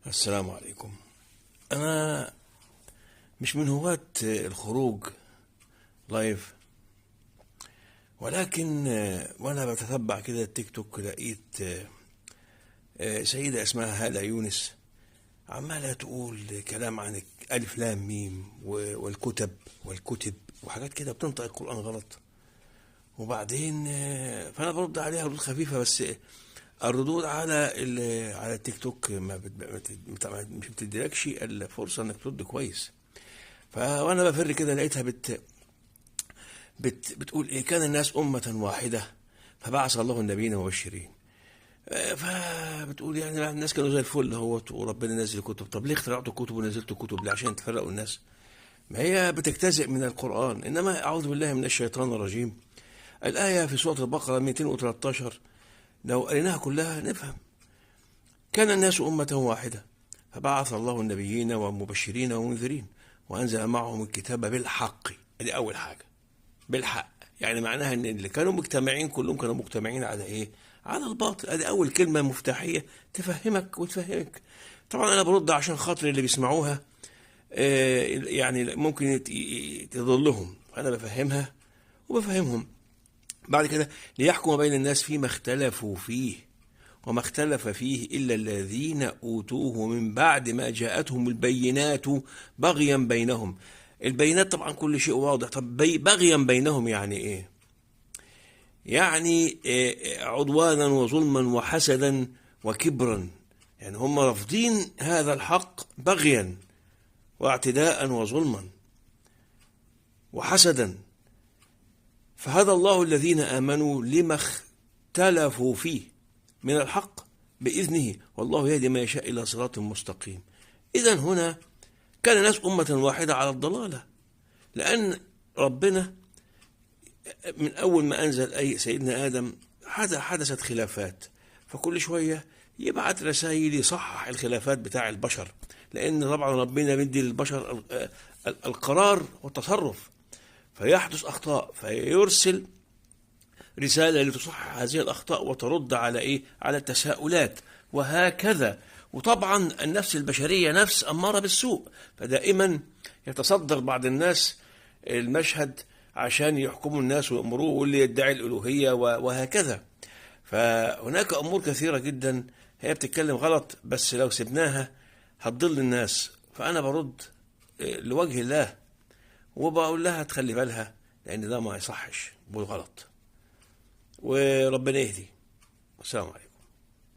السلام عليكم. أنا مش من هواة الخروج لايف، ولكن وأنا بتتبع كده التيك توك لقيت سيدة اسمها هالة يونس عمالة تقول كلام عن ألف لام ميم والكتب وحاجات كده بتنطق القرآن غلط. وبعدين فأنا برد عليها ردود خفيفة، بس الردود على التيك توك مش بتديلكش الفرصة انك ترد كويس. وانا بفر كده لقيتها بتقول ايه: كان الناس أمة واحدة فبعث الله النبيين مبشرين. فبتقول يعني الناس كانوا زي الفل اهوت وربنا نزل كتب. طب ليه اخترعتوا كتب ونزلتوا كتب؟ ليه؟ عشان تفرقوا الناس؟ ما هي بتجتزئ من القرآن. انما اعوذ بالله من الشيطان الرجيم. الآية في سورة البقرة 213 لو قريناها كلها نفهم. كان الناس أمة واحدة فبعث الله النبيين ومبشرين ومنذرين وأنزل معهم الكتاب بالحق. دي أول حاجة، بالحق. يعني معناها ان اللي كانوا مجتمعين كلهم كانوا مجتمعين على ايه؟ على الباطل. ادي اول كلمه مفتاحيه تفهمك وتفهمك. طبعا انا برد عشان خاطر اللي بيسمعوها يعني ممكن تضلهم، فانا بفهمها وبفهمهم. بعد كده: ليحكم بين الناس فيما اختلفوا فيه وما اختلف فيه إلا الذين أوتوه من بعد ما جاءتهم البينات بغيا بينهم. البينات طبعا كل شيء واضح. طب بغيا بينهم يعني ايه؟ يعني عدوانا وظلما وحسدا وكبرا. يعني هم رافضين هذا الحق بغيا واعتداء وظلما وحسدا. فهدى الله الذين آمنوا لما اختلفوا فيه من الحق بإذنه والله يهدي ما يشاء إلى صراط مستقيم. إذن هنا كان الناس أمة واحدة على الضلالة، لأن ربنا من أول ما أنزل أي سيدنا آدم حدثت خلافات، فكل شوية يبعت رسائل يصحح الخلافات بتاع البشر، لأن طبعا ربنا بيدي للبشر القرار والتصرف، فيحدث أخطاء فيرسل رسالة لتصحح هذه الأخطاء وترد على إيه؟ على التساؤلات، وهكذا. وطبعا النفس البشرية نفس أمارة بالسوء، فدائما يتصدر بعض الناس المشهد عشان يحكموا الناس ويأمروه، واللي يدعي الألوهية وهكذا. فهناك أمور كثيرة جدا هي بتتكلم غلط، بس لو سبناها هتضل الناس. فأنا برد لوجه الله وبقول لها تخلي بالها، لأن ده ما يصحش، بقول غلط، وربنا يهدي. السلام عليكم.